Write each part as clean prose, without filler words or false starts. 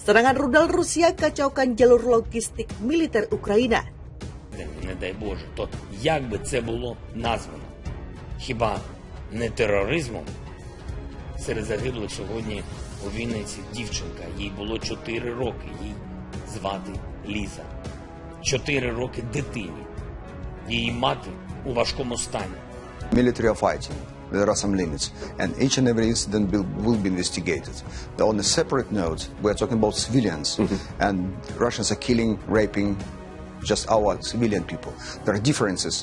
Serangan rudal Rusia kacaukan jalur logistik militer Ukraina. Не дай Боже, то як би це було названо? Хіба не тероризмом? Серед загиблих сьогодні у Вінниці дівчинка, їй було 4 роки, їй звати Ліза. 4 роки дитині. Її мати у важкому стані. Military are fighting. There are some limits, and each and every incident will be investigated. On a separate note, we are talking about civilians, and Russians are killing, raping just our civilian people. There are differences.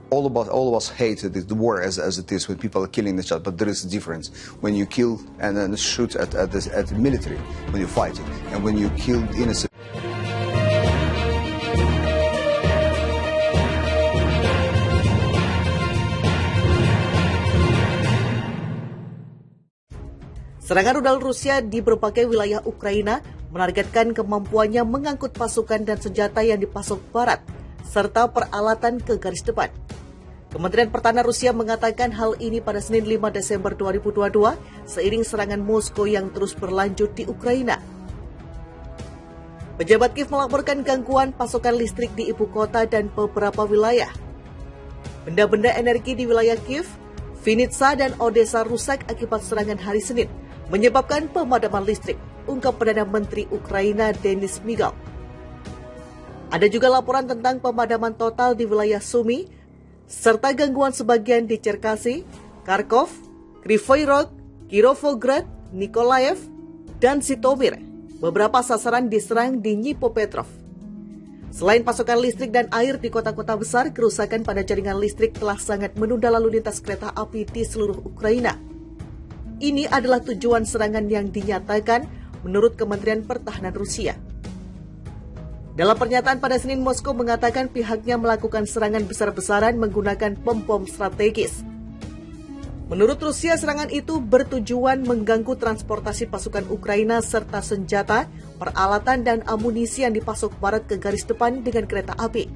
All of us hate the war as it is when people are killing each other, but there is a difference when you kill and then shoot at the military when you're fighting, and when you kill innocent. Serangan rudal Rusia di berbagai wilayah Ukraina menargetkan kemampuannya mengangkut pasukan dan senjata yang dipasok Barat, serta peralatan ke garis depan. Kementerian Pertahanan Rusia mengatakan hal ini pada Senin 5 Desember 2022 seiring serangan Moskow yang terus berlanjut di Ukraina. Pejabat Kiev melaporkan gangguan pasokan listrik di ibu kota dan beberapa wilayah. Benda-benda energi di wilayah Kiev, Vinnytsia dan Odessa rusak akibat serangan hari Senin, menyebabkan pemadaman listrik, ungkap Perdana Menteri Ukraina Denis Shmyhal. Ada juga laporan tentang pemadaman total di wilayah Sumy, serta gangguan sebagian di Cherkasy, Kharkov, Kryvyi Rog, Kirovograd, Nikolaev, dan Zhytomyr. Beberapa sasaran diserang di Dnipropetrovsk. Selain pasokan listrik dan air di kota-kota besar, kerusakan pada jaringan listrik telah sangat menunda lalu lintas kereta api di seluruh Ukraina. Ini adalah tujuan serangan yang dinyatakan menurut Kementerian Pertahanan Rusia. Dalam pernyataan pada Senin, Moskow mengatakan pihaknya melakukan serangan besar-besaran menggunakan bom strategis. Menurut Rusia, serangan itu bertujuan mengganggu transportasi pasukan Ukraina serta senjata, peralatan, dan amunisi yang dipasok Barat ke garis depan dengan kereta api.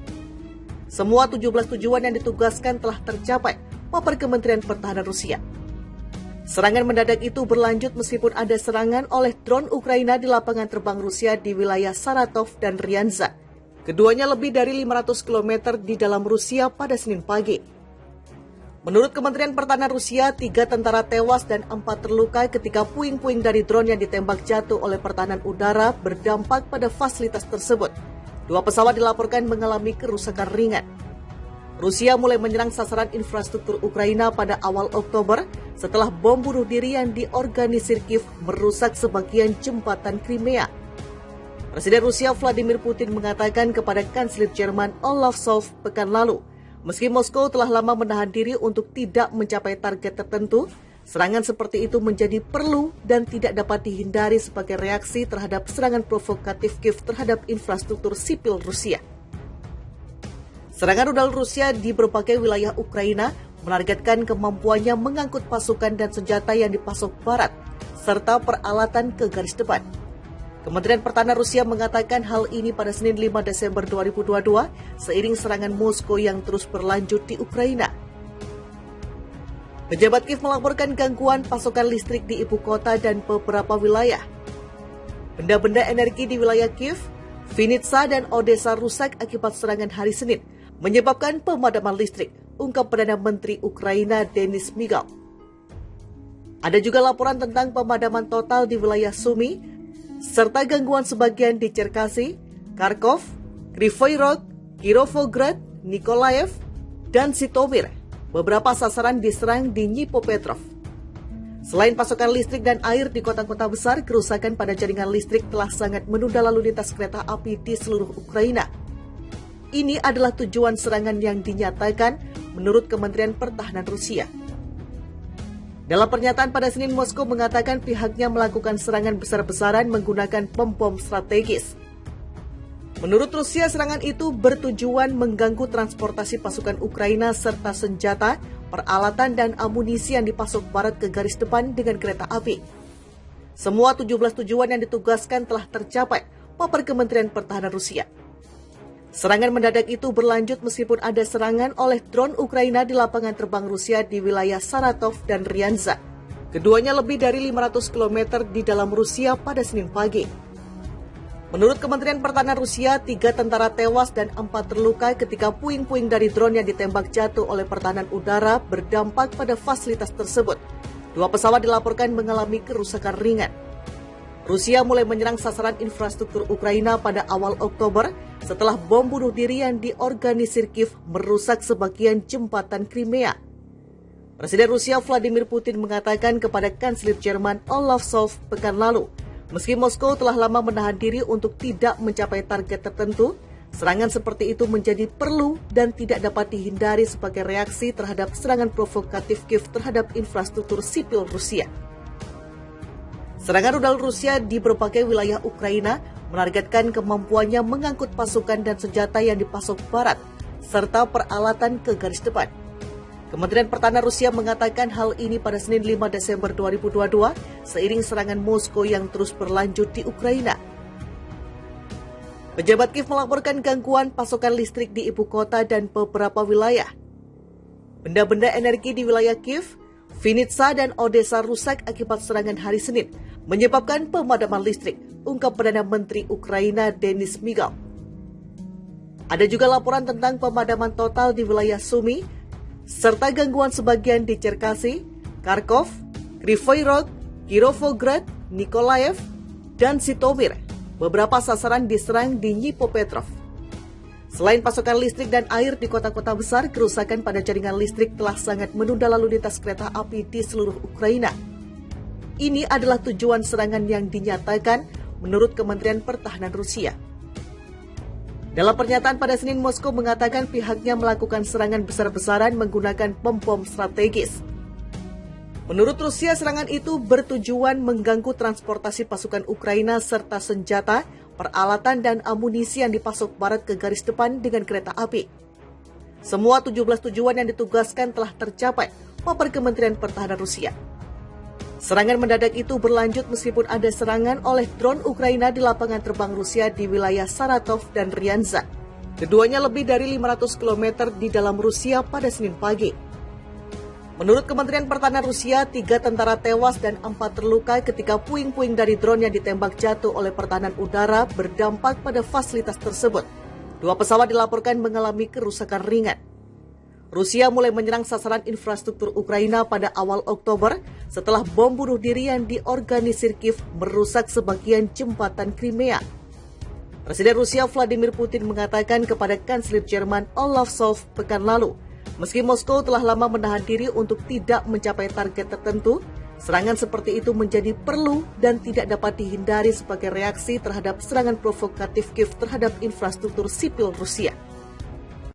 Semua 17 tujuan yang ditugaskan telah tercapai, paper Kementerian Pertahanan Rusia. Serangan mendadak itu berlanjut meskipun ada serangan oleh drone Ukraina di lapangan terbang Rusia di wilayah Saratov dan Ryazan. Keduanya lebih dari 500 km di dalam Rusia pada Senin pagi. Menurut Kementerian Pertahanan Rusia, 3 tentara tewas dan 4 terluka ketika puing-puing dari drone yang ditembak jatuh oleh pertahanan udara berdampak pada fasilitas tersebut. 2 pesawat dilaporkan mengalami kerusakan ringan. Rusia mulai menyerang sasaran infrastruktur Ukraina pada awal Oktober setelah bom bunuh diri yang diorganisir Kiev merusak sebagian jembatan Crimea. Presiden Rusia Vladimir Putin mengatakan kepada Kanselir Jerman Olaf Scholz pekan lalu, meski Moskow telah lama menahan diri untuk tidak mencapai target tertentu, serangan seperti itu menjadi perlu dan tidak dapat dihindari sebagai reaksi terhadap serangan provokatif Kiev terhadap infrastruktur sipil Rusia. Serangan rudal Rusia di berbagai wilayah Ukraina menargetkan kemampuannya mengangkut pasukan dan senjata yang dipasok Barat, serta peralatan ke garis depan. Kementerian Pertahanan Rusia mengatakan hal ini pada Senin 5 Desember 2022 seiring serangan Moskow yang terus berlanjut di Ukraina. Pejabat Kiev melaporkan gangguan pasokan listrik di ibu kota dan beberapa wilayah. Benda-benda energi di wilayah Kiev, Vinnytsia dan Odessa rusak akibat serangan hari Senin, menyebabkan pemadaman listrik, ungkap Perdana Menteri Ukraina Denis Shmyhal. Ada juga laporan tentang pemadaman total di wilayah Sumy, serta gangguan sebagian di Cherkasy, Kharkov, Kryvyi Rog, Kirovograd, Nikolaev, dan Zhytomyr. Beberapa sasaran diserang di Dnipropetrovsk. Selain pasokan listrik dan air di kota-kota besar, kerusakan pada jaringan listrik telah sangat menunda lalu lintas kereta api di seluruh Ukraina. Ini adalah tujuan serangan yang dinyatakan menurut Kementerian Pertahanan Rusia. Dalam pernyataan pada Senin, Moskow mengatakan pihaknya melakukan serangan besar-besaran menggunakan bom strategis. Menurut Rusia, serangan itu bertujuan mengganggu transportasi pasukan Ukraina serta senjata, peralatan, dan amunisi yang dipasok Barat ke garis depan dengan kereta api. Semua 17 tujuan yang ditugaskan telah tercapai, paper Kementerian Pertahanan Rusia. Serangan mendadak itu berlanjut meskipun ada serangan oleh drone Ukraina di lapangan terbang Rusia di wilayah Saratov dan Ryazan. Keduanya lebih dari 500 km di dalam Rusia pada Senin pagi. Menurut Kementerian Pertahanan Rusia, 3 tentara tewas dan 4 terluka ketika puing-puing dari drone yang ditembak jatuh oleh pertahanan udara berdampak pada fasilitas tersebut. 2 pesawat dilaporkan mengalami kerusakan ringan. Rusia mulai menyerang sasaran infrastruktur Ukraina pada awal Oktober setelah bom bunuh diri yang diorganisir Kiev merusak sebagian jembatan Crimea. Presiden Rusia Vladimir Putin mengatakan kepada Kanselir Jerman Olaf Scholz pekan lalu, meski Moskow telah lama menahan diri untuk tidak mencapai target tertentu, serangan seperti itu menjadi perlu dan tidak dapat dihindari sebagai reaksi terhadap serangan provokatif Kiev terhadap infrastruktur sipil Rusia. Serangan rudal Rusia di berbagai wilayah Ukraina menargetkan kemampuannya mengangkut pasukan dan senjata yang dipasok Barat, serta peralatan ke garis depan. Kementerian Pertahanan Rusia mengatakan hal ini pada Senin 5 Desember 2022 seiring serangan Moskow yang terus berlanjut di Ukraina. Pejabat Kiev melaporkan gangguan pasokan listrik di ibu kota dan beberapa wilayah. Benda-benda energi di wilayah Kiev, Vinnytsia dan Odessa rusak akibat serangan hari Senin, menyebabkan pemadaman listrik, ungkap Perdana Menteri Ukraina Denis Shmyhal. Ada juga laporan tentang pemadaman total di wilayah Sumy, serta gangguan sebagian di Cherkasy, Kharkov, Kryvyi Rog, Kirovograd, Nikolaev, dan Zhytomyr. Beberapa sasaran diserang di Dnipropetrovsk. Selain pasokan listrik dan air di kota-kota besar, kerusakan pada jaringan listrik telah sangat menunda lalu lintas kereta api di seluruh Ukraina. Ini adalah tujuan serangan yang dinyatakan menurut Kementerian Pertahanan Rusia. Dalam pernyataan pada Senin, Moskow mengatakan pihaknya melakukan serangan besar-besaran menggunakan bom strategis. Menurut Rusia, serangan itu bertujuan mengganggu transportasi pasukan Ukraina serta senjata, peralatan, dan amunisi yang dipasok Barat ke garis depan dengan kereta api. Semua 17 tujuan yang ditugaskan telah tercapai, paper Kementerian Pertahanan Rusia. Serangan mendadak itu berlanjut meskipun ada serangan oleh drone Ukraina di lapangan terbang Rusia di wilayah Saratov dan Ryazan. Keduanya lebih dari 500 km di dalam Rusia pada Senin pagi. Menurut Kementerian Pertahanan Rusia, 3 tentara tewas dan 4 terluka ketika puing-puing dari drone yang ditembak jatuh oleh pertahanan udara berdampak pada fasilitas tersebut. 2 pesawat dilaporkan mengalami kerusakan ringan. Rusia mulai menyerang sasaran infrastruktur Ukraina pada awal Oktober setelah bom bunuh diri yang diorganisir Kiev merusak sebagian jembatan Crimea. Presiden Rusia Vladimir Putin mengatakan kepada Kanselir Jerman Olaf Scholz pekan lalu, meski Moskow telah lama menahan diri untuk tidak mencapai target tertentu, serangan seperti itu menjadi perlu dan tidak dapat dihindari sebagai reaksi terhadap serangan provokatif Kiev terhadap infrastruktur sipil Rusia.